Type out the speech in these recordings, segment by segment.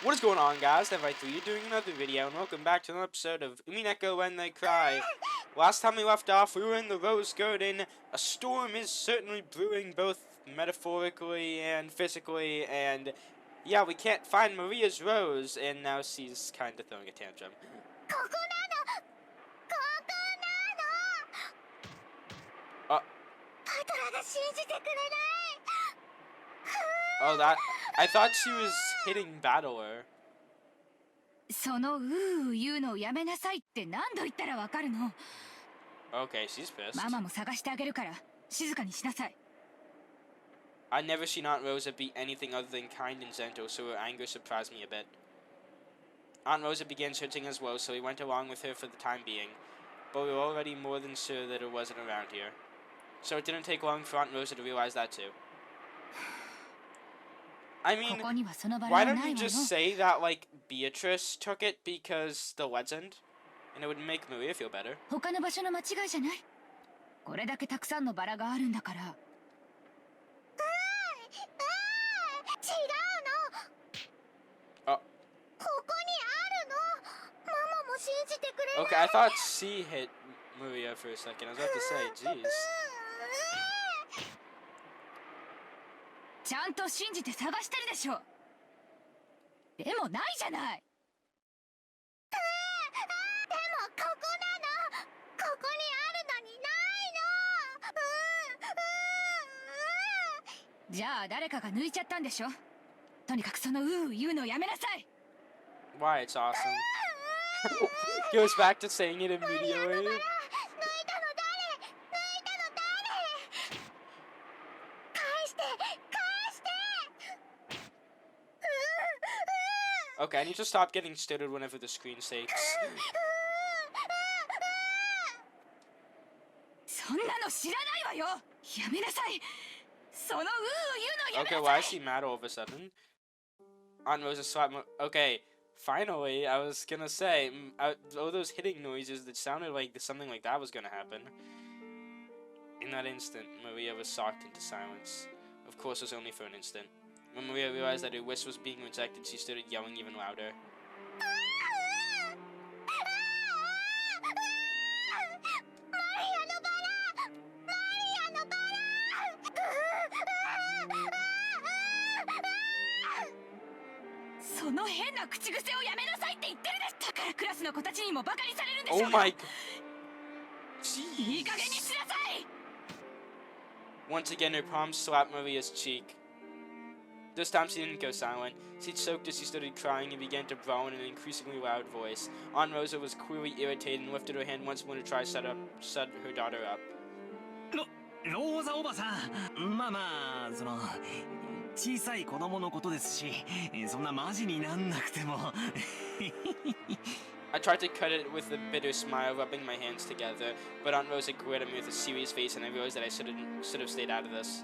What is going on, guys? You're doing another video, and welcome back to another episode of Umineko When They Cry. Last time we left off, we were in the Rose Garden. A storm is certainly brewing, both metaphorically and physically, and yeah, we can't find Maria's rose, and now she's kind of throwing a tantrum. Oh, I thought she was hitting Battler. その言うのをやめなさいって何度言ったらわかるの。 Okay, she's pissed. ママも探してあげるから静かにしなさい。 I never seen Aunt Rosa be anything other than kind and gentle, so her anger surprised me a bit. Aunt Rosa began searching as well, so we went along with her for the time being, but we were already more than sure that it wasn't around here. So it didn't take long for Aunt Rosa to realize that too. I mean, why don't you just say that, like, Beatrice took it because the legend, and it would make Maria feel better. 他の場所の間違いじゃない。これだけたくさんのバラがあるんだから。違うの。ここにあるの。ママも信じてくれない。Okay, I thought she hit Maria for a second. I was about to say, jeez. ちゃんと信じて探してるでしょ。でもないじゃない。でもここなの。ここにあるのにないの。じゃあ誰かが抜いちゃったんでしょ。とにかくその言うのやめなさい。Why, it's awesome. Goes back to saying it immediately. Okay, I need to stop getting stuttered whenever the screen shakes. Okay, why is she mad all of a sudden? Aunt Rosa slapped okay, finally, I was gonna say, all those hitting noises that sounded like something like that was gonna happen. In that instant, Maria was shocked into silence. Of course, it was only for an instant. When Maria realized that her wish was being rejected, she started yelling even louder. Oh my god. Jeez. Once again, her palm slapped Maria's cheek. This time she didn't go silent. She choked as she started crying and began to growl in an increasingly loud voice. Aunt Rosa was clearly irritated and lifted her hand once more to try to shut her daughter up. Rosa おばさん、まあまあ、小さい子供のことですし、そんなマジになんなくても。I tried to cut it with a bitter smile, rubbing my hands together, but Aunt Rosa glared at me with a serious face, and I realized that I should have stayed out of this.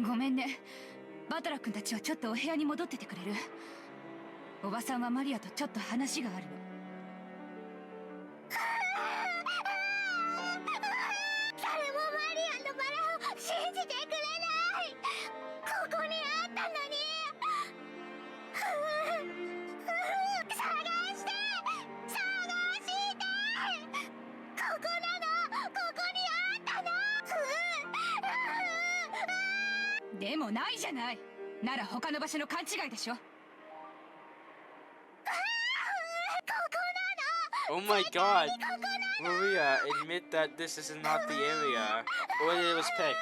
ごめんね。バトラ君たちはちょっとお部屋に戻っててくれる？おばさんはマリアとちょっと話があるの。誰もマリアのバラを信じてくれない。ここにあったのに。探してここなの。ここにあったの。でもないじゃない。なら他の場所の勘違いでしょ。Oh my god. Maria, admit that this is not the area where it was picked.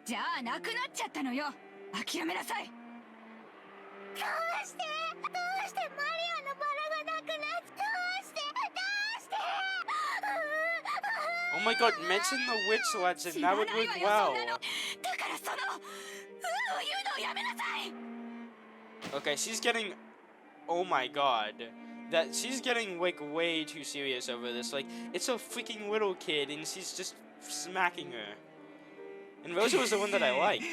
じゃあなくなっちゃったのよ。諦めなさい。どうしてマリアのバラがなくなっどうして Oh my god, mention the witch legend. That would work well. Okay, she's getting... Oh my god. She's getting, like, way too serious over this. Like, it's a freaking little kid, and she's just smacking her. And Rosa was the one that I liked.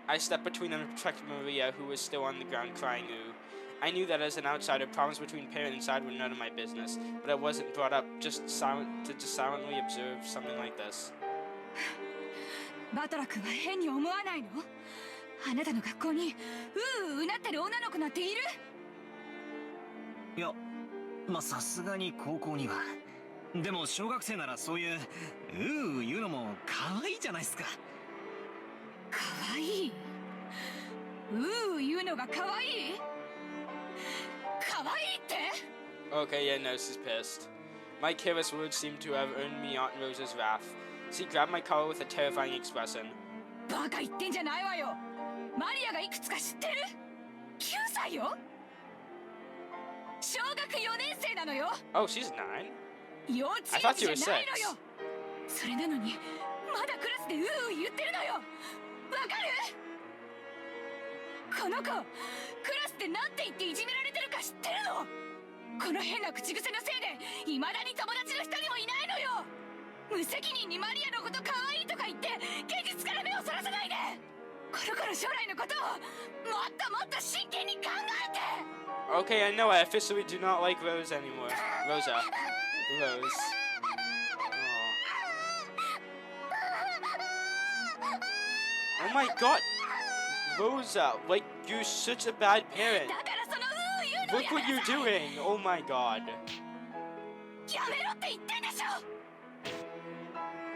I stepped between them to protect Maria, who was still on the ground crying ooh. I knew that as an outsider, problems between parent and child were none of my business, but I wasn't brought up to just silently observe something like this. バトラ君は変に思わないの？あなたの学校にうなってる女の子なんている？いや、まあさすがに高校には。でも小学生ならそういう言うのも可愛いじゃないですか。可愛い？言うのが可愛い？可愛いって？ Okay, yeah, no, she's pissed. My careless words seem to have earned me Aunt Rosa's wrath. She grabbed my collar with a terrifying expression. バカ言ってんじゃないわよ。マリアがいくつか知ってる？9歳よ。小学4年生なのよ。 Oh, she's 9? 幼稚 I 園 thought 児 you じ were ゃないの 6. よ。それなのにまだクラスで言ってるのよ。わかる？この子クラスでなんて言っていじめられてるか知ってるの？この変な口癖のせいで未だに友達の一人もいないのよ。無責任にマリアのこと可愛いとか言って現実から目をそらさないで。この子の将来のことをもっともっと真剣に考えて。 Okay, I know, I officially do not like Rose anymore. Rosa. Rose. Oh. Oh my god. Rosa, like, you're such a bad parent. だからその言うの Look や what め you're なさい。 doing. Oh my god. やめろって言ってんでしょ。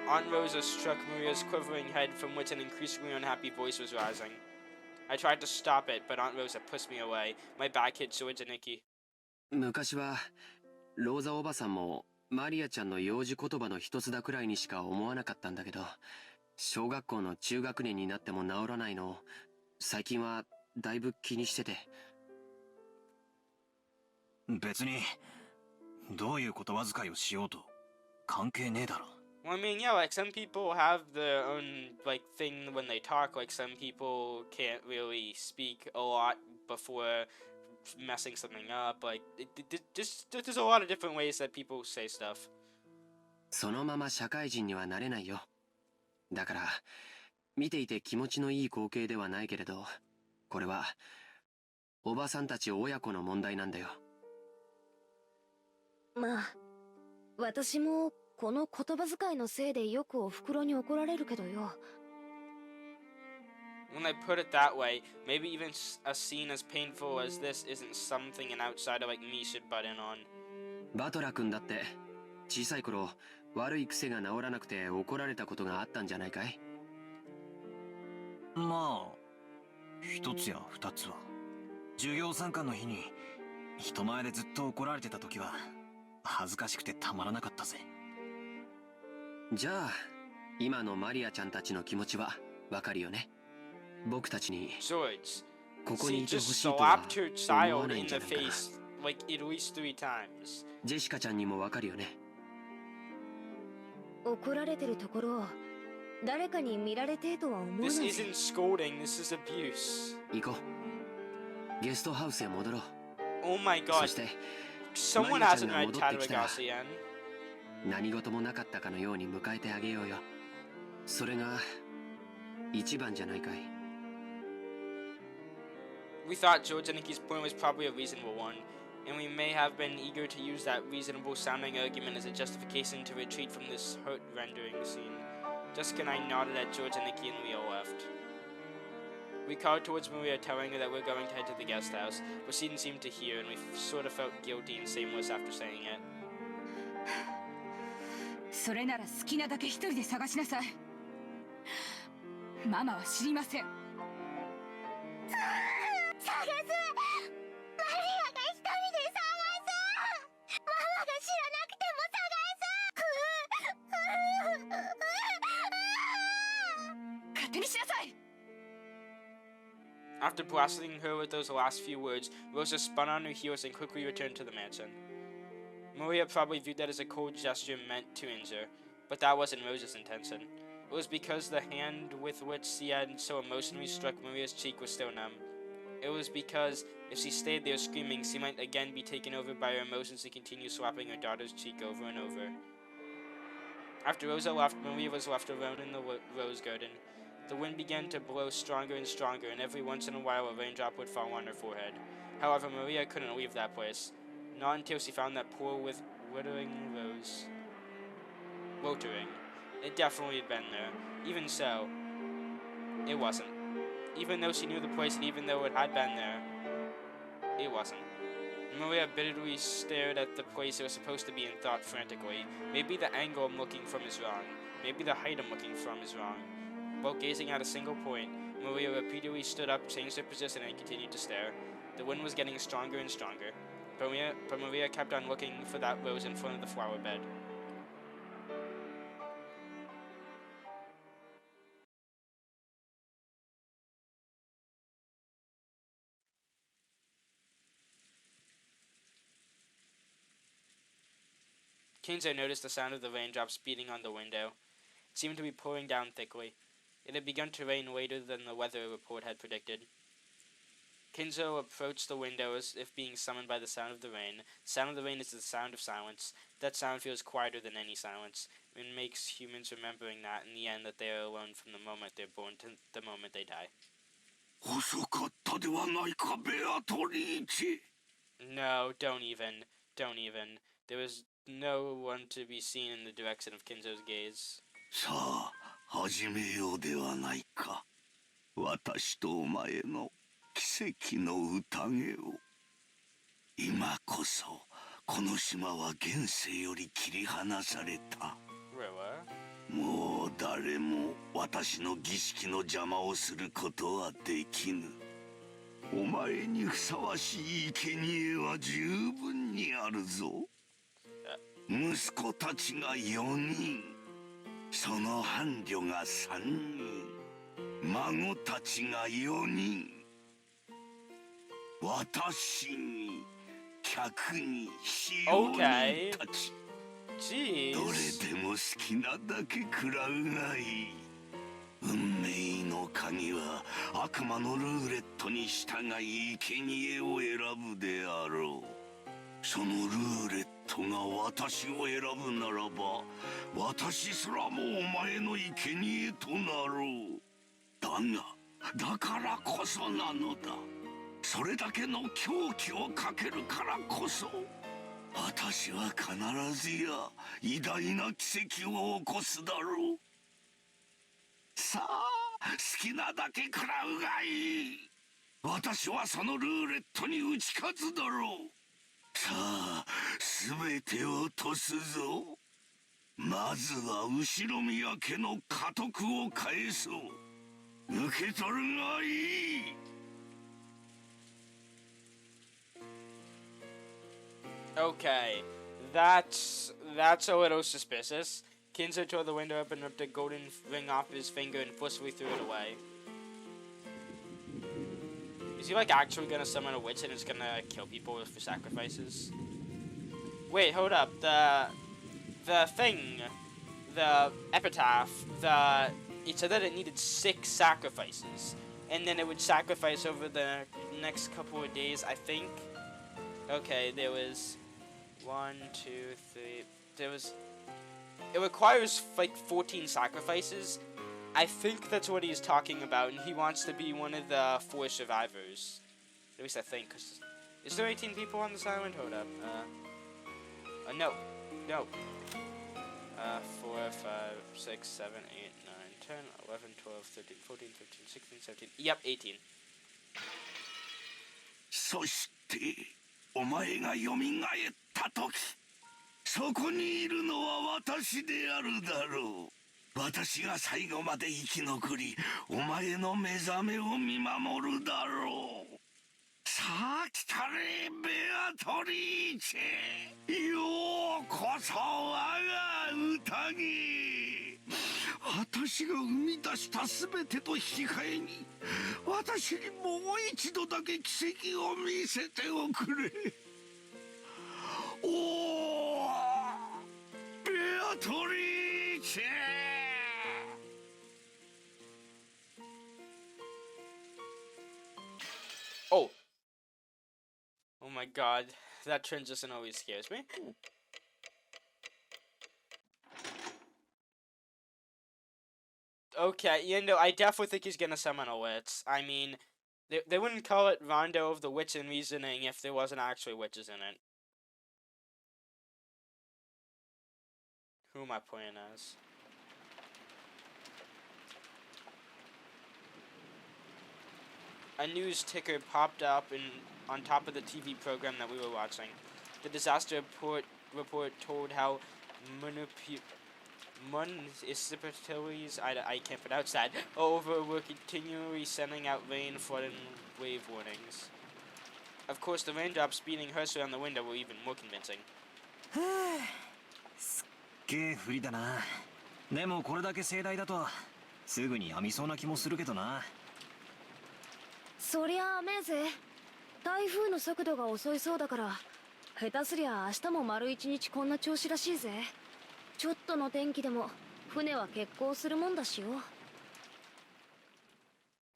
Aunt Rosa struck Maria's quivering head from which an increasingly unhappy voice was rising. I tried to stop it, but Aunt Rosa pushed me away. My back hit George-Nikki. 昔はローザおばさんもマリアちゃんの幼児言葉の一つだくらいにしか思わなかったんだけど、小学校の中学年になっても治らないのを最近はだいぶ気にしてて。別にどういう言葉遣いをしようと関係ねえだろ。 Well, I mean, yeah, like, some people have their own, like, thing when they talk. Like, some people can't really speak a lot before messing something up. Like, there's a lot of different ways that people say stuff. そのまま社会人にはなれないよ。だから見ていて気持ちのいい光景ではないけれど、これはおばさんたち親子の問題なんだよ。まあ、私もこの言葉遣いのせいでよくお袋に怒られるけどよ。 When I put it that way, maybe even a scene as painful as this isn't something an outsider like me should butt in on. バトラ君だって小さい頃悪い癖が治らなくて怒られたことがあったんじゃないかい？まあ一つや二つは。授業参観の日に人前でずっと怒られてた時は恥ずかしくてたまらなかったぜ。じゃあ今のマリアちゃんたちの気持ちはわかるよね。僕たちに George, ここに she いてほ just しいとは slapped her 思わ child ないん in じゃ the ないかな。 face, like, at least 3 times. ジェシカちゃんにもわかるよね。怒られてるところを誰かに見られてえとは思わない。 This isn't scolding, this is abuse. 行こう。ゲストハウスへ戻ろう。 Oh my そ god, して someone hasn't read Tadwagasian. 何事もなかったかのように迎えてあげようよ。それが一番じゃないかい。 We thought George and Nikki's point was probably a reasonable one, and we may have been eager to use that reasonable sounding argument as a justification to retreat from this hurt-rendering scene. Jessica and I nodded at George and Nikki and we all left. We called towards Maria, telling her that we're going to head to the guest house, but she didn't seem to hear, and we sort of felt guilty and shameless after saying it. それなら好きなだけ一人で探しなさい。ママは知りません。探す。マリアが一人で探す。ママが知らなくても探す。勝手にしなさい。 After blasting her with those last few words, Rosa spun on her heels and quickly returned to the mansion. Maria probably viewed that as a cold gesture meant to injure, but that wasn't Rosa's intention. It was because the hand with which she had so emotionally struck Maria's cheek was still numb. It was because if she stayed there screaming, she might again be taken over by her emotions and continue slapping her daughter's cheek over and over. After Rosa left, Maria was left alone in the rose garden. The wind began to blow stronger and stronger, and every once in a while a raindrop would fall on her forehead. However, Maria couldn't leave that place. Not until she found that poor withering rose. Wiltering. It definitely had been there. Even so, It wasn't. Even though she knew the place and even though it had been there, it wasn't. Maria bitterly stared at the place it was supposed to be and thought frantically, maybe the angle I'm looking from is wrong. Maybe the height I'm looking from is wrong. While gazing at a single point, Maria repeatedly stood up, changed her position, and continued to stare. The wind was getting stronger and stronger, but Maria kept on looking for that rose in front of the flower bed. Kinzo noticed the sound of the raindrops beating on the window. It seemed to be pouring down thickly. It had begun to rain later than the weather report had predicted. Kinzo approached the window as if being summoned by the sound of the rain. The sound of the rain is the sound of silence. That sound feels quieter than any silence, and makes humans remembering that in the end that they are alone from the moment they're born to the moment they die. 遅かったではないか、ベアトリーチェ。 No, don't even. There was no one to be seen in the direction of Kinzo's gaze. さあ、始めようではないか。私とお前の奇跡の宴を。今こそ、この島は現世より切り離された。もう誰も私の儀式の邪魔をすることはできぬ。お前にふさわしい生贄は十分にあるぞ。息子たちが4人、その伴侶が3人、孫たちが4人、私に客に使用人たち。Jeez. どれでも好きなだけ食らうがいい。運命の鍵は悪魔のルーレットに従い生贄を選ぶであろう。そのルーレットが私を選ぶならば、私すらもお前の生贄となろう。だからこそなのだ。それだけの狂気をかけるからこそ。私は必ずや偉大な奇跡を起こすだろう。さあ、好きなだけ食らうがいい。私はそのルーレットに打ち勝つだろう。さあ、すべてを落とすぞ。まずは後ろ宮家の家督を返そう。受け取るがいい。Okay, that's a little suspicious. Kinzo tore the window up and ripped a golden ring off his finger and forcefully threw it away. Is he like actually gonna summon a witch and is gonna kill people for sacrifices? Wait, hold up. The thing, the epitaph, it said that it needed 6 sacrifices, and then it would sacrifice over the next couple of days, I think. Okay, there was 1, 2, 3. It requires like 14 sacrifices. I think that's what he's talking about, and he wants to be one of the 4 survivors. At least I think. 'Cause is there 18 people on this island? Hold up. No. 4, 5, 6, 7, 8, 9, 10, 11, 12, 13, 14, 15, 16, 17. Yep, 18. そしてお前がよみがえった時、そこにいるのは私であるだろう。私が最後まで生き残り、お前の目覚めを見守るだろう。さあ来たれ、ベアトリーチェ。ようこそ我が宴。私が生み出したすべてと引き換えに、私にもう一度だけ奇跡を見せておくれ。おー、ベアトリーチェ。Oh my god, that transition always scares me. Okay, I definitely think he's gonna summon a witch. I mean, they wouldn't call it Rondo of the Witch and Reasoning if there wasn't actually witches in it. Who am I playing as? a news ticker popped up on top of the TV program that we were watching. The disaster report told how municipalities, I can't pronounce that, over were continually sending out rain, flood, and wave warnings. Of course, the raindrops beating Herser on the window were even more convincing. すっげえ不利だな。でもこれだけ盛大だとすぐにやみそうな気もするけどな。そりゃ雨ぜ。台風の速度が遅いそうだから、下手すりゃ明日も丸一日こんな調子らしいぜ。ちょっとの天気でも船は欠航するもんだしよ。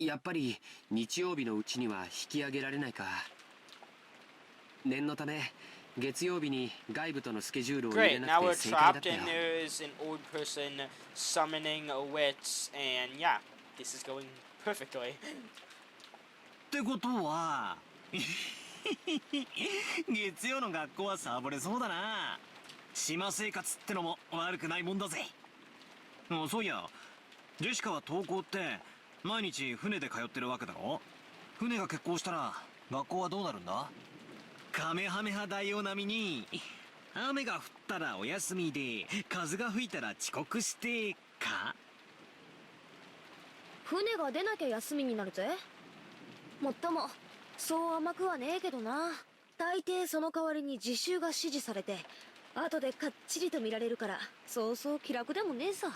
やっぱり日曜日のうちには引き上げられないか。念のため月曜日に外部とのスケジュールを入れ Great, な now く we're て正解だっ trapped たよ。 and there is an old person summoning wits, and yeah, this is going perfectly. ってことは月曜の学校はサボれそうだな。島生活ってのも悪くないもんだぜ。そういや、ジェシカは登校って毎日船で通ってるわけだろ。船が欠航したら学校はどうなるんだ。カメハメハ大王並みに雨が降ったらお休みで風が吹いたら遅刻してか。船が出なきゃ休みになるぜ。もっともそう甘くはねえけどな。大抵その代わりに自習が指示されて後でかっちりと見られるからそうそう気楽でもねえさ。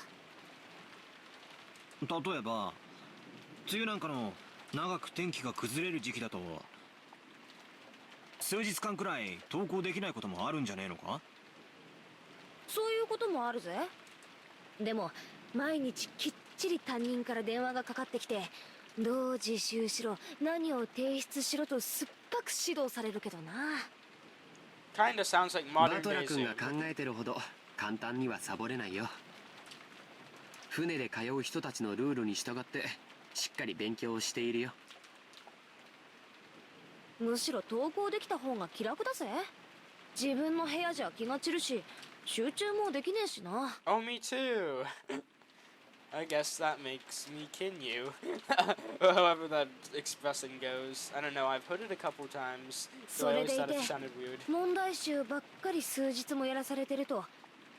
例えば梅雨なんかの長く天気が崩れる時期だと数日間くらい登校できないこともあるんじゃねえのか。そういうこともあるぜ。でも毎日きっちり担任から電話がかかってきて、どう自習しろ何を提出しろと酸っぱく指導されるけどな。Kinda sounds like バ modern トラ day 君が Zoom. 考えてるほど簡単にはサボれないよ。船で通う人たちのルールに従ってしっかり勉強をしているよ。むしろ登校できた方が気楽だぜ。自分の部屋じゃ気が散るし集中もできねえしな。Oh, me too. I guess that makes me kin you. Or however that expressing goes. I don't know, I've heard it a couple times, so I always thought it sounded weird. 問題集ばっかり数日もやらされてると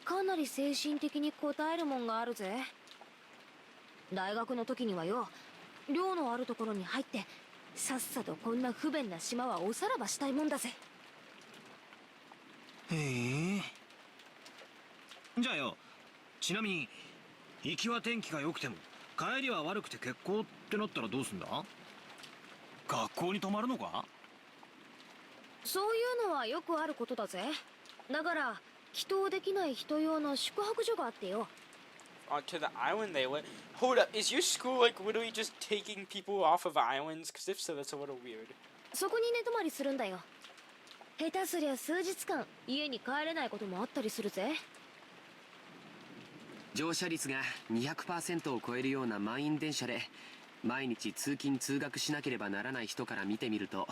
かなり精神的に応えるもんがあるぜ。大学の時にはよ、寮のあるところに入ってさっさとこんな不便な島はおさらばしたいもんだぜ。へえ。じゃあよ、ちなみに行きは天気が良くても帰りは悪くて欠航ってなったらどうすんだ。学校に泊まるのか。そういうのはよくあることだぜ。だから帰島できない人用の宿泊所があってよ。Onto the island they went. Hold up, is your school like literally just taking people off of islands? Because if so, that's a little weird. そこに寝泊まりするんだよ。下手すりゃ数日間家に帰れないこともあったりするぜ。乗車率が 200% を超えるような満員電車で毎日通勤通学しなければならない人から見てみると、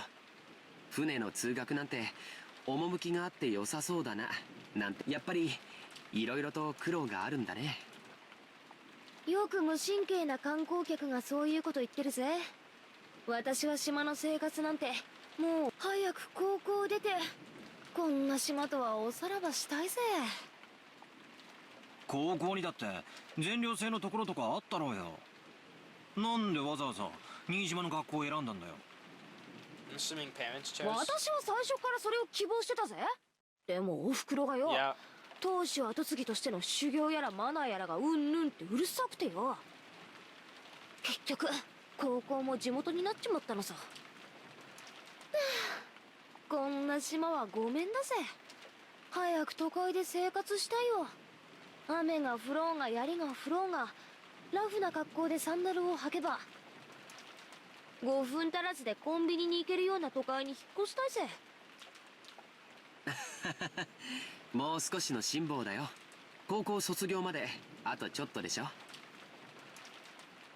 船の通学なんて趣があって良さそうだななんて、やっぱりいろいろと苦労があるんだね。よく無神経な観光客がそういうこと言ってるぜ。私は島の生活なんてもう早く高校出てこんな島とはおさらばしたいぜ。高校にだって全寮制のところとかあったろうよ。なんでわざわざ新島の学校を選んだんだよ。I'm assuming parents chose. 私は最初からそれを希望してたぜ。でもおふくろがよ、Yeah. 当主後継ぎとしての修行やらマナーやらがうんぬんってうるさくてよ。結局高校も地元になっちまったのさ。こんな島はごめんだぜ。早く都会で生活したいよ。雨が降ろうが槍が降ろうがラフな格好でサンダルを履けば5分足らずでコンビニに行けるような都会に引っ越したいぜ。もう少しの辛抱だよ。高校卒業まであとちょっとでしょ。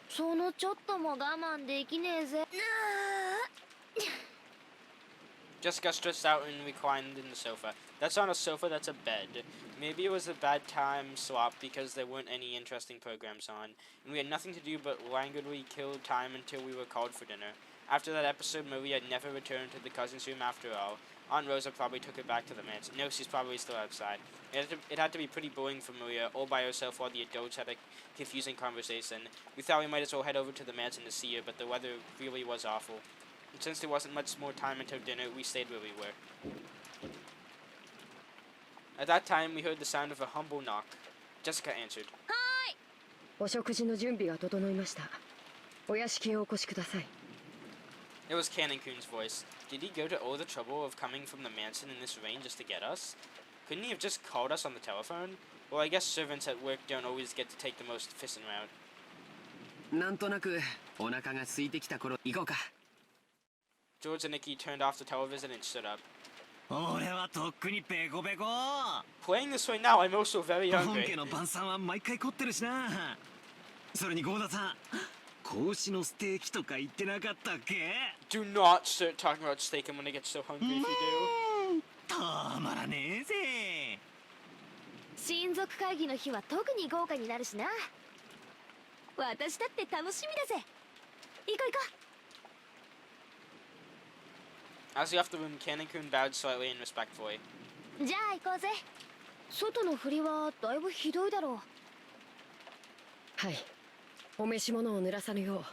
そのちょっとも我慢できねえぜ。Just got stressed out and reclined in the sofa. That's not a sofa, that's a bed. Maybe it was a bad time swap because there weren't any interesting programs on, and we had nothing to do but languidly kill time until we were called for dinner. After that episode, Maria never returned to the cousin's room after all. Aunt Rosa probably took her back to the mansion. No, she's probably still outside. It had to be pretty boring for Maria, all by herself while the adults had a confusing conversation. We thought we might as well head over to the mansion to see her, but the weather really was awful. And since there wasn't much more time until dinner, we stayed where we were. At that time, we heard the sound of a humble knock. Jessica answered. お食事の準備が整いました。お屋敷へお越しください。 It was Canon-kun's voice. Did he go to all the trouble of coming from the mansion in this rain just to get us? Couldn't he have just called us on the telephone? Well, I guess servants at work don't always get to take the most efficient route. なんとなくお腹が空いてきた頃行こうか。 George and Nikki turned off the television and stood up. 俺はとっくにペコペコ。 Playing this right now, I'm also very 本 hungry. 家の晩餐は毎回凝ってるしな。それにゴーダさん、子牛のステーキとか言ってなかったっけ？ Do not start talking about steak. I'm gonna get so hungry if you do. たまらねえぜ。親族会議の日は特に豪華になるしな。私だって楽しみだぜ。行こう行こ As he left the room, Canon-kun bowed slightly and respectfully. う。じゃあ行こうぜ。外の振りはだいぶひどいだろう。はい。お召し物を濡らさぬよ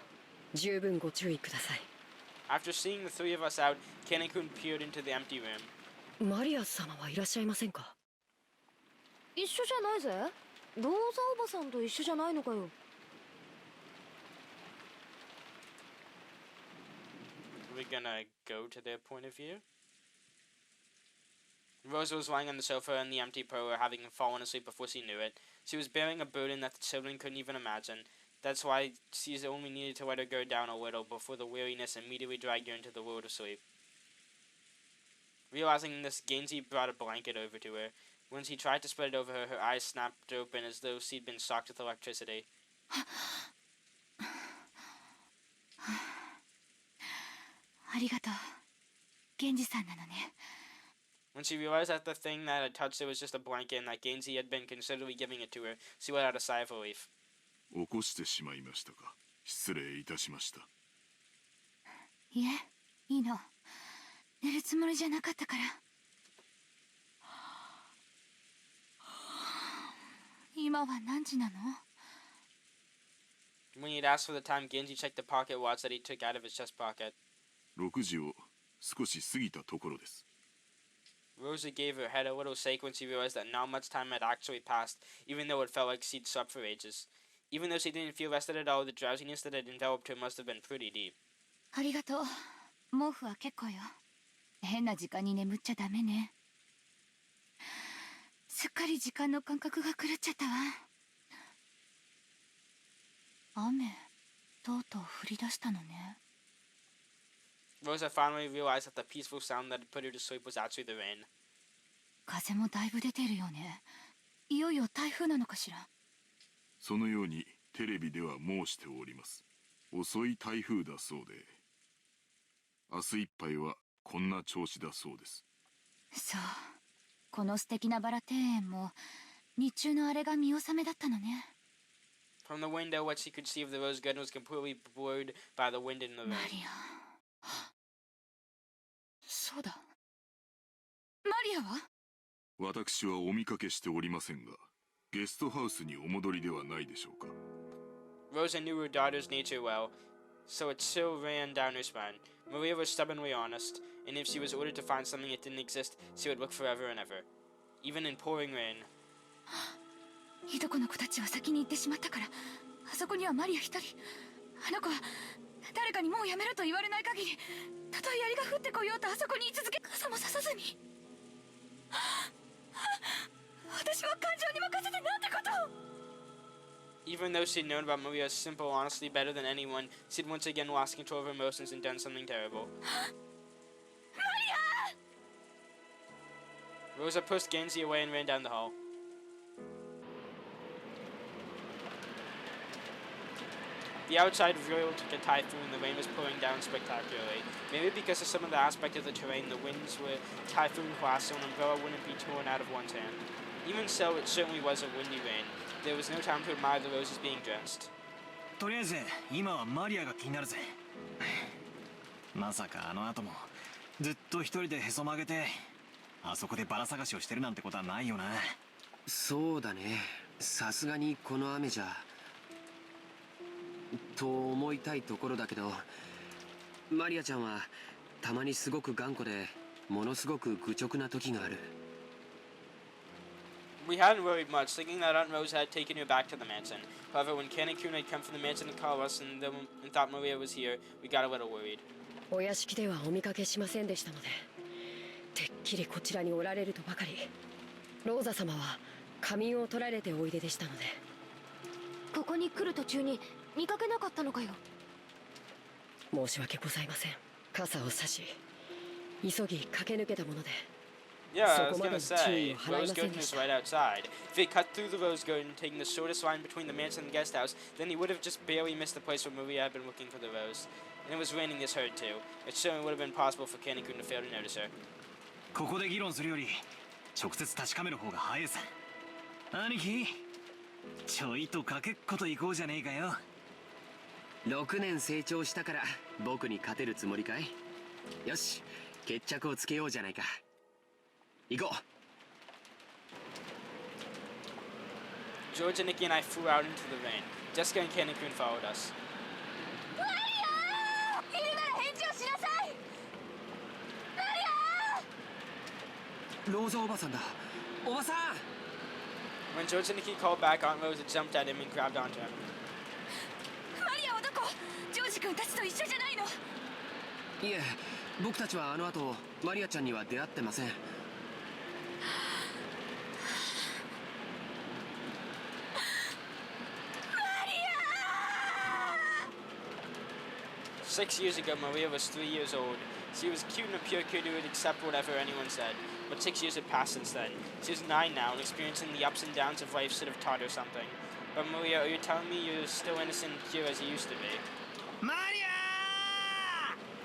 う十分ご注意ください。 After seeing the three of us out, Canon-kun peered into the empty room. マリア様はいらっしゃいませんか？一緒じゃないぜ。ローザおばさんと一緒じゃないのかよ。 We're gonna go to their point of view. Rosa was lying on the sofa in the empty parlor, having fallen asleep before she knew it. She was bearing a burden that the children couldn't even imagine. That's why she only needed to let her go down a little before the weariness immediately dragged her into the world of sleep. Realizing this, Genji brought a blanket over to her. When she tried to spread it over her, her eyes snapped open as though she'd been shocked with electricity. ありがとう。源氏さんなのね。 When she realized that the thing that had touched her was just a blanket and that Genji had been considerably giving it to her, she let out a sigh of relief. 起こしてしまいましたか。失礼いたしました。いえ、いいの。寝るつもりじゃなかったから。今は何時なの？ When he'd asked for the time, Genji checked the pocket watch that he took out of his chest pocket. 6時を少し過ぎたところです。 Rosa gave her head a little shake when she realized that not much time had actually passed, even though it felt like she'd slept for ages. Even though she didn't feel rested at all, the drowsiness that had enveloped her must have been pretty deep. ありがとう。毛布は結構よ。変な時間に眠っちゃダメね。すっかり時間の感覚が狂っちゃったわ。雨、とうとう降り出したのね。 Rosa finally realized that the peaceful sound that had put her to sleep was actually the rain. 風もだいぶ出てるよね。いよいよ台風なのかしら。そのようにテレビでは申しております。遅い台風だそうで、明日いっぱいはこんな調子だそうです。そう。この素敵なバラ庭園も日中のあれが見納めだったのね。 From the window, what she could see of the rose garden was completely blurred by the wind and the マ rain. リア。そうだ。マリアは？私はお見かけしておりませんが、ゲストハウスにお戻りではないでしょうか。 Rosa knew her daughter's nature well, so it still ran down her spine. Maria was stubbornly honest, and if she was ordered to find something that didn't exist, she would look forever and ever. Even in pouring rain. いとこの子たちは先に行ってしまったから、あそこにはマリア一人。あの子は誰かにもうやめろと言われない限り、たとえ槍が降ってこようとあそこに居続け、傘もささずに。私は感情に任せてなんてことを。 Even though she'd known about Maria's simple honesty better than anyone, she'd once again lost control of her emotions and done something terrible. Rosa pushed Genji away and ran down the hall. The outside really looked like a typhoon. The rain was pouring down spectacularly. Maybe because of some of the aspect of the terrain, the winds were typhoon class, so an umbrella wouldn't be torn out of one's hand. Even so, it certainly was a windy rain. There was no time to admire the roses being drenched. とりあえず今はマリアが気になるぜ。まさかあの後もずっと一人でへそ曲げてあそこでバラ探しをしてるなんてことはないよな。そうだね。さすがにこの雨じゃ。と思いたいところだけど、マリアちゃんはたまにすごく頑固でものすごく愚直な時がある。We hadn't worried much, thinking that Aunt Rosa had taken her back to the mansion. However, when Ken and Kun had come from the mansion to call us and thought Maria was here, we got a little worried. お屋敷ではお見かけしませんでしたので、てっきりこちらにおられるとばかり。ローザ様は仮眠を取られておいででしたので。ここに来る途中に見かけなかったのかよ。申し訳ございません。傘を差し急ぎ駆け抜けたもので。 Yeah, I was gonna say, Rose Garden is right outside. If he cut through the Rose Garden, taking the shortest line between the mansion and the guest house, then he would have just barely missed the place where Maria had been looking for the rose. And it was raining this hard too. It certainly would have been possible for Kanekun to fail to notice her. ここで議論するより直接確かめる方が早いさ。兄貴、ちょいとかけっこと行こうじゃねえかよ。6年成長したから僕に勝てるつもりかい？よし、決着をつけようじゃないか。行こう。 George and Nikki and I flew out into the rain. Jessica and Kanekun followed us. マリアー！いるなら返事をしなさい。マリアー！ローザおばさんだ。おばさん。 When George and Nikki called back, Aunt Rosa jumped at him and grabbed onto him. マリアはどこ？ジョージ君たちと一緒じゃないの？いえ、僕たちはあの後マリアちゃんには出会ってません。 6 years ago, Maria was 3 years old. She was cute and a pure kid who would accept whatever anyone said. But 6 years had passed since then. She was 9 now, and experiencing the ups and downs of life should have taught her something. But Maria, are you telling me you're still innocent and pure as you used to be? マリ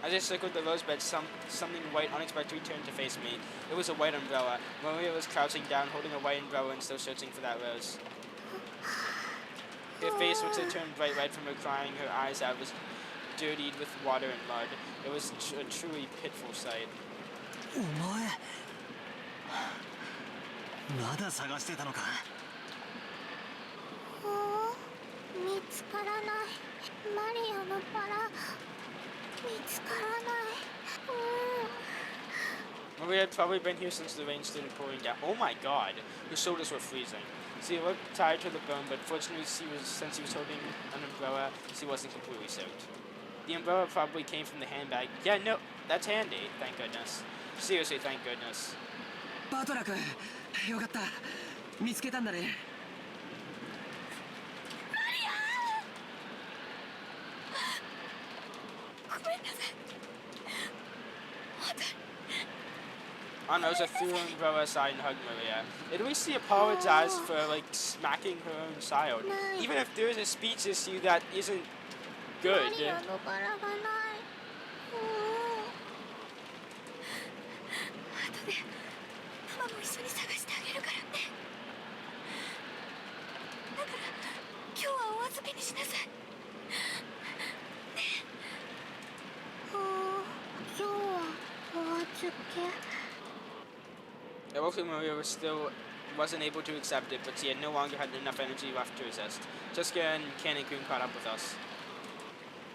ア As I circled the rosebed, something white unexpectedly turned to face me. It was a white umbrella. Maria was crouching down, holding a white umbrella and still searching for that rose. Her face, which had turned bright red from her crying her eyes out, was dirtied with water and mud. It was a truly pitiful sight. お前まだ探してたのか。見つからない。マリアのバラ見つからない。Maria had probably been here since the rain started pouring down. Oh my god, her shoulders were freezing. She looked tired to the bone, but fortunately, since she was holding an umbrella, she wasn't completely soaked. The umbrella probably came from the handbag. Yeah, no, that's handy, thank goodness. Seriously, thank goodness. バトラ君、よかった。見つけたんだね。ごめんなさい。本当に。 Aunt Rosa threw her umbrella aside and hugged Maria. At least she apologized for, like, smacking her own child. Even if there is a speech issue that isn't good. マリアのバラがない。後でママも一緒に探してあげるからね。だから今日はお預けにしなさい。 今日はお預け。 It looked like Maria wasn't able to accept it, but she had no longer had enough energy left to resist. Jessica and Kanekun caught up with us.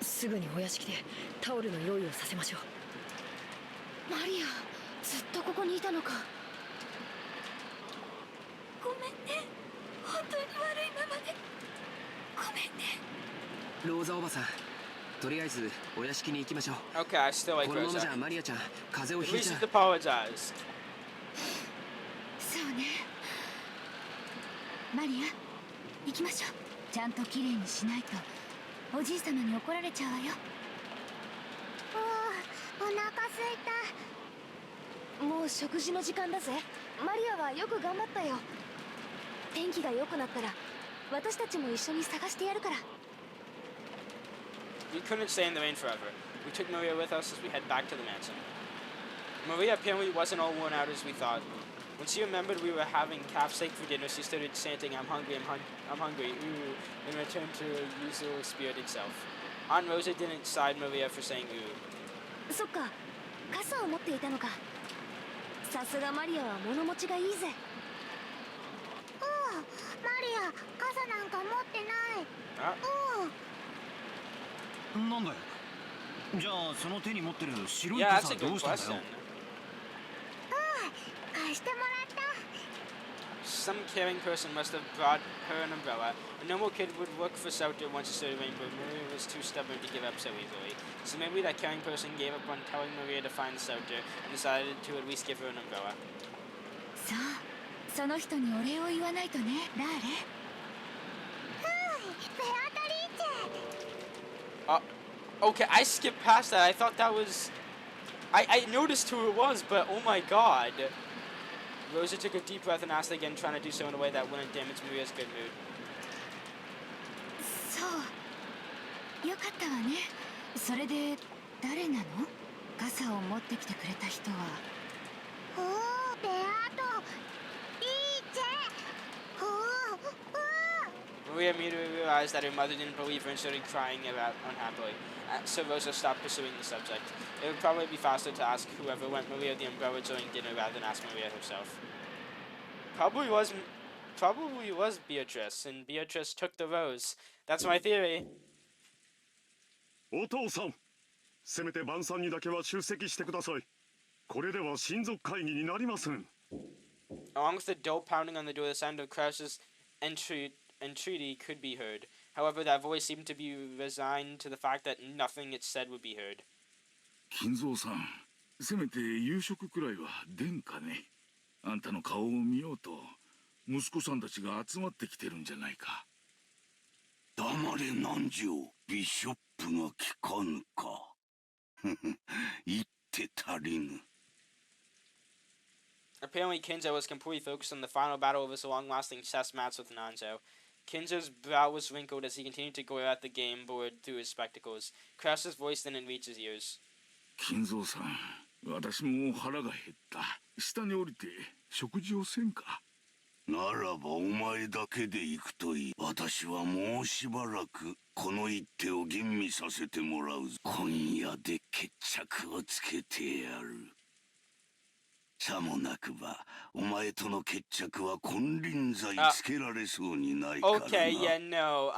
すぐにお屋敷でタオルの用意をさせましょう。マリア、ずっとここにいたのか。ごめんね。本当に悪いままで。ごめんね。ローザおばさん、とりあえずお屋敷に行きましょう。 Okay, I still like このまま Rosa. じゃマリアちゃん風邪を At ひい least ちゃ she's う。 apologized. そうね。マリア、行きましょう。ちゃんときれいにしないとおじい様に怒られちゃうわよ。お腹すいた。もう食事の時間だぜ。マリアはよく頑張ったよ。天気が良くなったら私たちも一緒に探してやるから。 We couldn't stay in the rain forever. We took Maria with us as we head back to the mansion. Maria apparently wasn't all worn out as we thought. When she remembered we were having calf steak for dinner, she started chanting, I'm hungry, I'm hungry, ooh, and returned to her usual spirited self. Aunt Rosa didn't side Maria for saying ooh. そっか、傘を持っていたのか。さすがマリアは物持ちがいいぜ。マリア、傘なんか持ってない。なんだよ。じゃあその手に持ってる白い Yeah, 傘 that's a はど good うしたんだ question. よ。貸してもらった。Some caring person must have brought her an umbrella. A normal kid would look for shelter once he saw the rain, but Maria was too stubborn to give up so easily. So maybe that caring person gave up on telling Maria to find shelter and decided to at least give her an umbrella. そう、その人にお礼を言わないとね。誰？ベアトリーチェ。Okay, I skipped past that. I thought that was... I noticed who it was, but oh my god. Rosa took a deep breath and asked again, trying to do so in a way that wouldn't damage Maria's good mood. そう、よかったわね。それで誰なの？傘を持ってきてくれた人は。ベアトリーチェ。Maria immediately realized that her mother didn't believe her and started crying about unhappily. So Rosa stopped pursuing the subject. It would probably be faster to ask whoever lent Maria the umbrella during dinner rather than ask Maria herself. Probably was Beatrice, and Beatrice took the rose. That's my theory. お父さん、せめて晩餐にだけは出席してください。これでは親族会議になりません。Along with the dull pounding on the door, the sound of Krause's entreaty could be heard. However, that voice seemed to be resigned to the fact that nothing it said would be heard. 金蔵さん、せめて夕食くらいは出んかね。あんたの顔を見ようと息子さんたちが集まってきてるんじゃないか。黙れ南條、ビショップが聞かぬか。言って足りぬ。Apparently, Kinzo was completely focused on the final battle of his long-lasting chess match with Nanzo. Kinzo's brow was wrinkled as he continued to glare at the game board through his spectacles. Krause's voice didn't reach his ears. 金蔵さん、私も腹が減った。下に降りて食事をせんか。ならばお前だけで行くといい。私はもうしばらくこの一手を吟味させてもらうぞ。今夜で決着をつけてやる。さもなくばお前との決着は金輪際つけられそうにないからな。Okay, yeah, no.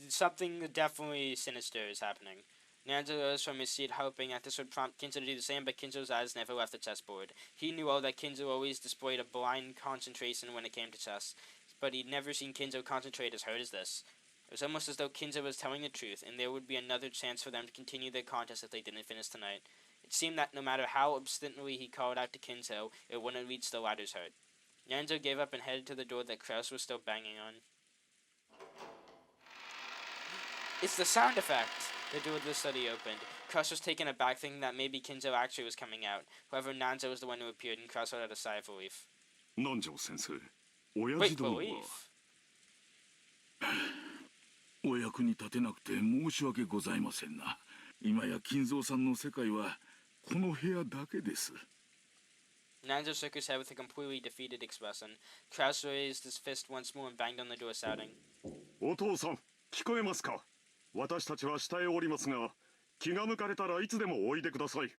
Something definitely sinister is happening. Nanzo rose from his seat, hoping that this would prompt Kinzo to do the same, but Kinzo's eyes never left the chessboard. He knew that Kinzo always displayed a blind concentration when it came to chess, but he'd never seen Kinzo concentrate as hard as this. It was almost as though Kinzo was telling the truth, and there would be another chance for them to continue their contest if they didn't finish tonight. It seemed that no matter how obstinately he called out to Kinzo, it wouldn't reach the latter's heart. Nanzo gave up and headed to the door that Krause was still banging on. It's the sound effect! The door of the study opened. Krause was taken aback, thinking that maybe Kinzo actually was coming out. However, Nanzo was the one who appeared, and Krause let out a sigh of relief. 南條先生、親 Wait, 父殿は relief? お役に立てなくて申し訳ございませんな。今や金蔵さんの世界はこの部屋だけです。Nanzo shook his head with a completely defeated expression. Krause raised his fist once more and banged on the door, shouting, お父さん、聞こえますか。私たちは下へおりますが、気が向かれたらいつでもおいでください。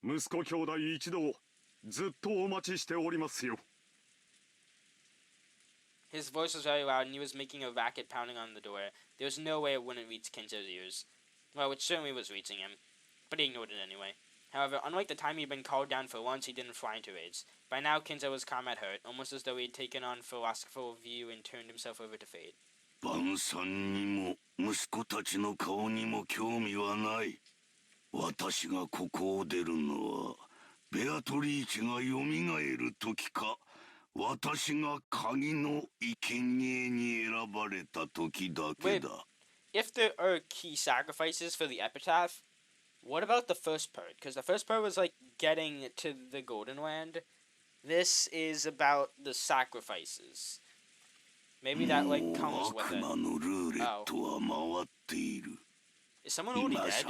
息子兄弟一同、ずっとお待ちしておりますよ。His voice was very loud, and he was making a racket pounding on the door. There was no way it wouldn't reach Kinzo's ears. Well, it certainly was reaching him, but he ignored it anyway. However, unlike the time he'd been called down for lunch, he didn't fly into rage. By now, Kinzo was calm at heart, almost as though he had taken on a philosophical view and turned himself over to fate. 晩餐にも息子たちの顔にも興味はない。私がここを出るのはベアトリーチェがよみがえる時か、私が鍵の生贄に選ばれた時だけだ。If there are key sacrifices for the epitaph, what about the first part? Because the first part was like getting to the Golden Land. This is about the sacrifices. Maybe that like comes with it. Oh. Is someone already dead?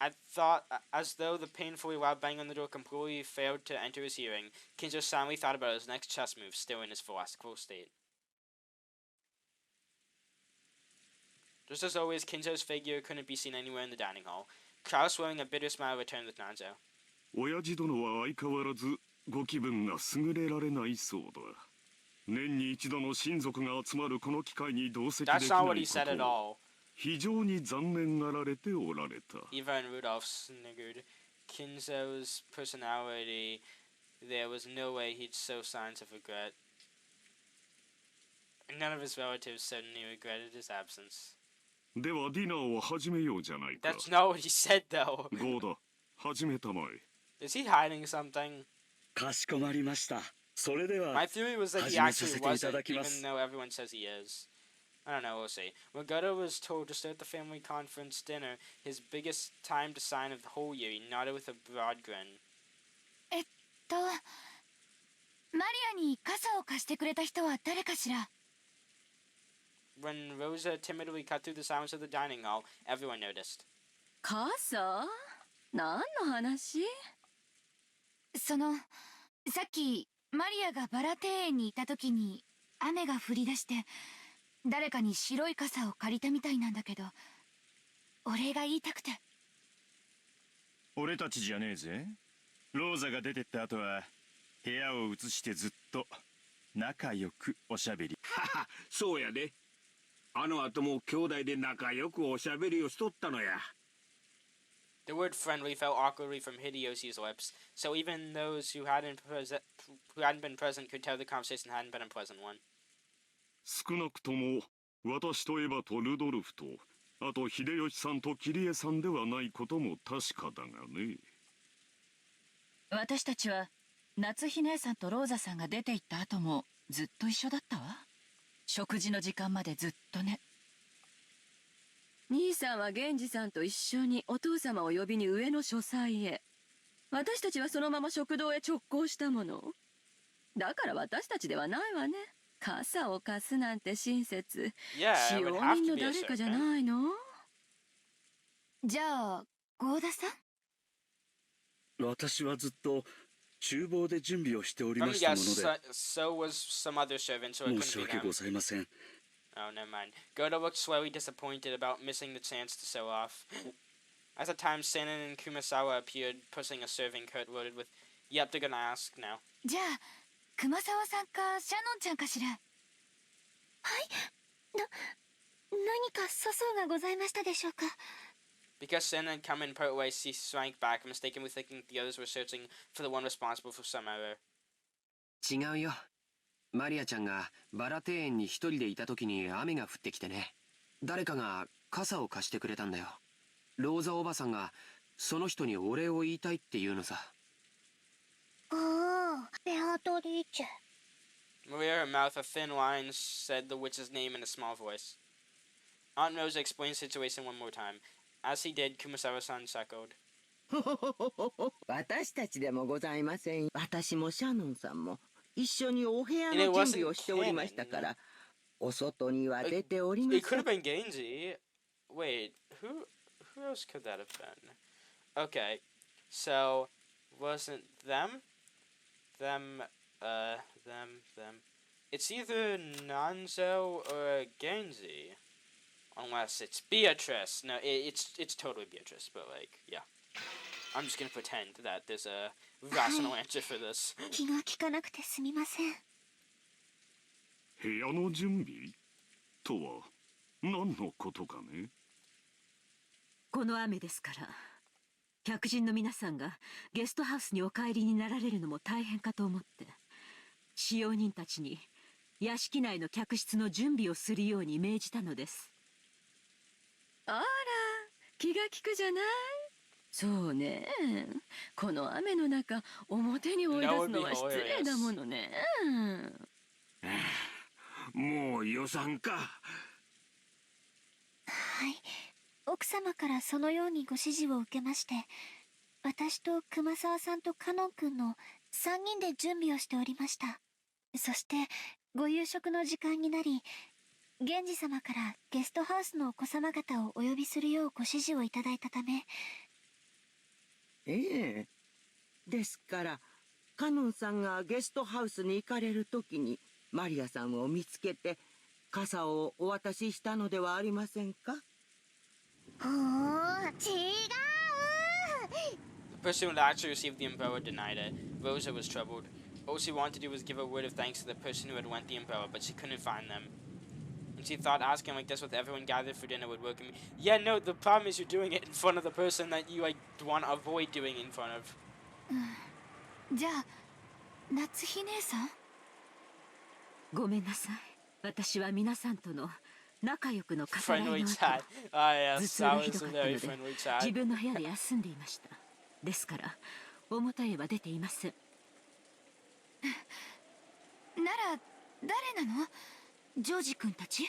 I thought, as though the painfully loud bang on the door completely failed to enter his hearing, Kinzo silently thought about his next chess move, still in his philosophical state. Just as always, Kinzo's figure couldn't be seen anywhere in the dining hall. Kraus, wearing a bitter smile, returned with Nanzo. 親父殿は相変わらずご気分が優れられないそうだ。年に一度の親族が集まるこの機会に同席できない That's not こ what he said at とを all. 非常に残念がられておられた。 Eva and Rudolf sniggered. Kinzo's personality, there was no way he'd show signs of regret. None of his relatives certainly regretted his absence. ではディナーを始めようじゃないか。 That's not what he said, though. ゴーダ、始めたまえ。 Is he hiding something? かしこまりました。それでは My theory was that he 始めさ actually せていただ wasn't, きま even す。 though everyone says he is. I don't know, we'll see. When Goto was told to start the family conference dinner, his biggest timed sign of the whole year, he nodded with a broad grin. マリアに傘を貸してくれた人は誰かしら？ When Rosa timidly cut through the silence of the dining hall, everyone noticed. 傘？何の話？さっきマリアがバラ庭園にいた時に雨が降り出して誰かに白い傘を借りたみたいなんだけど、お礼が言いたくて。俺たちじゃねえぜ。ローザが出てった後は部屋を移してずっと仲良くおしゃべり。はは、そうやで。あの後も兄弟で仲良くおしゃべりをしとったのや。 The word friendly fell awkwardly from Hideyoshi's lips, so even those who hadn't been present could tell the conversation hadn't been a pleasant one. 少なくとも私とエヴァとルドルフと、あと秀吉さんとキリエさんではないことも確かだがね。私たちは夏日姉さんとローザさんが出て行った後もずっと一緒だったわ。食事の時間までずっとね。兄さんは源氏さんと一緒にお父様を呼びに上の書斎へ。私たちはそのまま食堂へ直行したもの。だから私たちではないわね。傘を貸すなんて親切。 Yeah, 使 it 用 would have 人 to の be a 誰かじゃ servant. ないの？じゃあ合田さん？私はずっと厨房で準備をしており Let ま me したも guess, ので so was some other servant, so it 申し couldn't be 訳 him. ございません。 Oh, never mind. Goto looked slightly disappointed about missing the chance to show off. At the time, Sanin and Kumasawa appeared, pushing a serving cart loaded with... Yep, they're gonna ask now. じゃあ熊沢さんかシャノンちゃんかしら？はい。何か粗相がございましたでしょうか？ Because Sanin had come in part way, she shrank back, mistakenly thinking the others were searching for the one responsible for some error. 違うよ。マリアちゃんがバラ庭園に一人でいた時に雨が降ってきてね。誰かが傘を貸してくれたんだよ。ローザおばさんがその人にお礼を言いたいって言うのさ。ああ、ベアトリーチェ。 Maria, her mouth a thin line, said the witch's name in a small voice. Aunt Rosa explained the situation one more time. As he did, Kumasawa-san chuckled. 私たちでもございません。私もシャノンさんも一緒にお部屋 And it の準 wasn't 備をしておりましたから、お外には出ておりま It せ could ん have。been Genji. Wait, who else could that have been? Okay, so wasn't them? Them. It's either Nanzo or Genji. Unless it's Beatrice. No, it's totally Beatrice, but like, yeah. I'm just gonna pretend that there's a rational answer for this. 気が利かなくてすみません。部屋の準備とは何のことかね。この雨ですから、客人の皆さんがゲストハウスにお帰りになられるのも大変かと思って、使用人たちに屋敷内の客室の準備をするように命じたのです。あら、気が利くじゃない。そうね、この雨の中表に追い出すのは失礼だものね。もう予算か。はい。奥様からそのようにご指示を受けまして、私と熊沢さんとカノン君の3人で準備をしておりました。そしてご夕食の時間になり、源氏様からゲストハウスのお子様方をお呼びするようご指示をいただいたため。ええ。ですからカノンさんがゲストハウスに行かれる時にマリアさんを見つけて傘をお渡ししたのではありませんか？ほー、違う。 The person who had actually received the umbrella denied it. Rosa was troubled. All she wanted to do was give a word of thanks to the person who had lent the umbrella, but she couldn't find them. And she thought asking like this with everyone gathered for dinner would work. Yeah, no, the problem is you're doing it in front of the person that you like want to avoid doing in front of. じゃあ夏日姉さん。ごめんなさい。私は皆さんとの仲良くの語らいの Friendly 後、 chat. Ah, 頭 yes, 痛 that がひ was ど a かった very ので friendly chat. 自分の部屋で休んでいました。ですから表へは出ていません。なら誰なの？ジョージ君たち？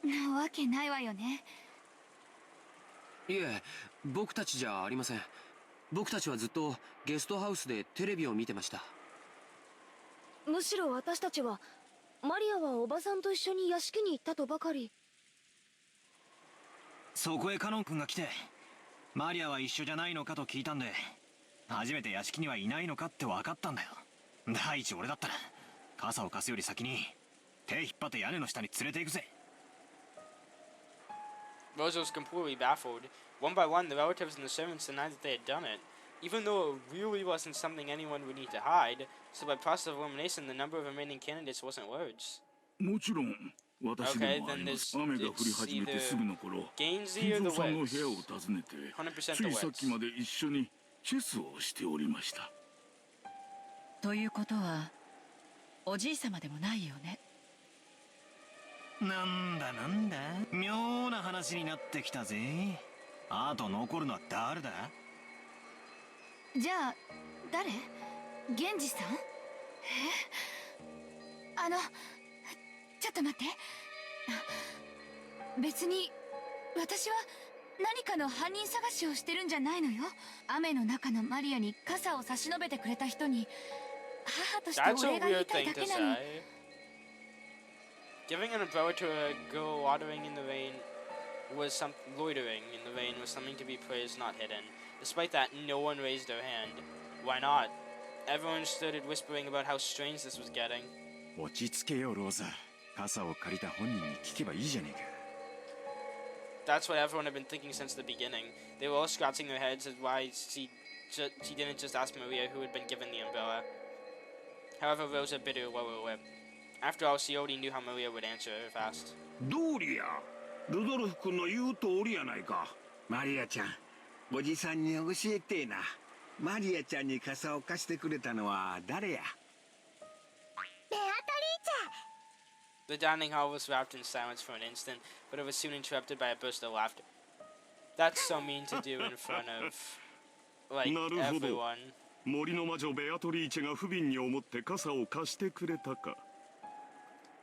なわけないわよね。いえ、僕たちじゃありません。僕たちはずっとゲストハウスでテレビを見てました。むしろ私たちはマリアはおばさんと一緒に屋敷に行ったとばかり。そこへカノン君が来て、マリアは一緒じゃないのかと聞いたんで、初めて屋敷にはいないのかって分かったんだよ。第一俺だったら傘を貸すより先に手引っ張って屋根の下に連れて行くぜ。 Rosa was completely baffled. One by one, the relatives and the servants denied that they had done it, even though it really wasn't something anyone would need to hide. So by process of elimination, the number of remaining candidates wasn't words. もちろん私でもあります。雨が降り始めてすぐの頃、金蔵さんの部屋を訪ねて、ついさっきまで一緒にチェスをしておりました。ということはおじい様でもないよね。なんだなんだ、妙な話になってきたぜ。あと残るのは誰だ？じゃあ誰？源氏さん？ちょっと待って。別に私は何かの犯人探しをしてるんじゃないのよ。雨の中のマリアに傘を差し伸べてくれた人に母として That's お a 礼が言い weird たい thing だ to けなの。 say. Giving an umbrella to a girl watering in the rain was some loitering in the rain was something to be praised, not hidden. Despite that, no one raised their hand. Why not? Everyone started whispering about how strange this was getting. 落ち着けよローザ。傘を借りた本人に聞けばいいじゃねえか。 That's what everyone had been thinking since the beginning. They were all scratching their heads as why she didn't just ask Maria who had been given the umbrella. However, Rosa bit her lower lip. After all, she already knew how Maria would answer her fast. どうりや、ルドルフ君の言う通りやないか。マリアちゃん、おじさんに教えてえな。マリアちゃんに傘を貸してくれたのは誰や？ The dining hall was wrapped in silence for an instant, but it was soon interrupted by a burst of laughter. That's so mean to do in front of, like, なるほど。 everyone. 森の魔女ベアトリーチェが不憫に思って傘を貸してくれたか。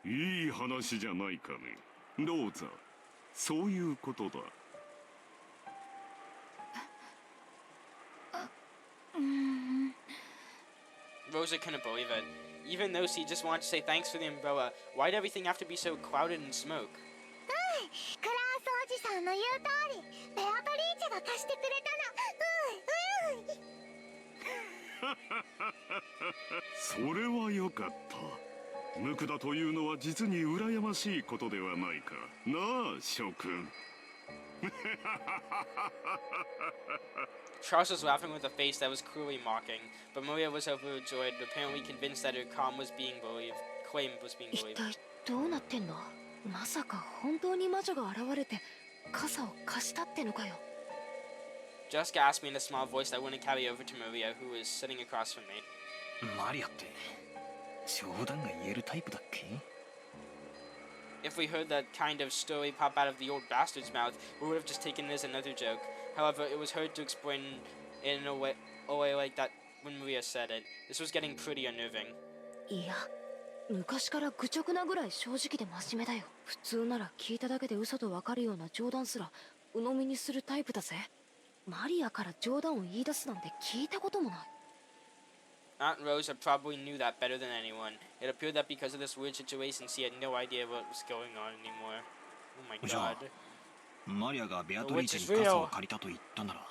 いい話じゃないかね。ローザ、そういうことだ。Rosa couldn't believe it. Even though she just wanted to say thanks for the umbrella, why'd everything have to be so clouded in smoke? クラウスおじさんの言う通り、ベアトリーチェが貸してくれたの。それはよかった。無垢だというのは実に羨ましいことではないか。なあ、諸君。Charles was laughing with a face that was cruelly mocking, but Maria was overjoyed, apparently convinced that her claim was being believed. 一体どうなってんの？まさか本当に魔女が現れて傘を貸したってのかよ。 Jessica asked me in a small voice that wouldn't carry over to Maria, who was sitting across from me. マリアって冗談が言えるタイプだっけ？ If we heard that kind of story pop out of the old bastard's mouth, we would have just taken it as another joke. However, it was hard to explain in a way like that when Maria said it. This was getting pretty unnerving. いや、昔から愚直なぐらい正直で真面目だよ。普通なら聞いただけで嘘とわかるような冗談すら鵜呑みにするタイプだぜ。マリアから冗談を言い出すなんて聞いたこともない。 Aunt Rosa probably knew that better than anyone. It appeared that because of this weird situation, she had no idea what was going on anymore. Oh my じゃあ god. マリアがベアトリーチェに傘を借りたと言ったなら、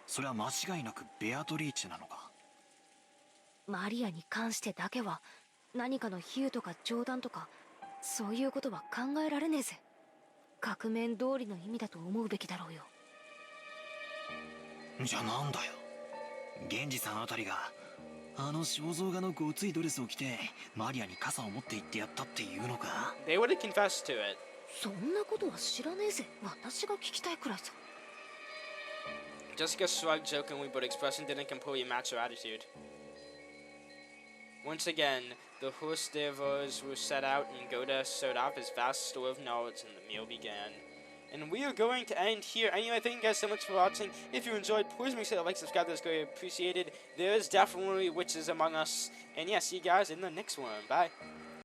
それは間違いなくベアトリーチェなのか？マリアに関してだけは何かの比喩とか冗談とかそういうことは考えられねえぜ。額面通りの意味だと思うべきだろうよ。じゃあなんだよ、源氏さんあたりがあの肖像画のごついドレスを着てマリアに傘を持って行ってやったっていうのか？ They would have confessed to it. そんなことは知らねえぜ。私が聞きたいくらいさ。Jessica shrugged jokingly, but expression didn't completely match her attitude. Once again, the horse devos were set out, and Goda showed off his vast store of knowledge, and the meal began. And we are going to end here. Anyway, thank you guys so much for watching. If you enjoyed, please make sure to like, subscribe. That's greatly appreciated. There is definitely witches among us. And yeah, see you guys in the next one. Bye.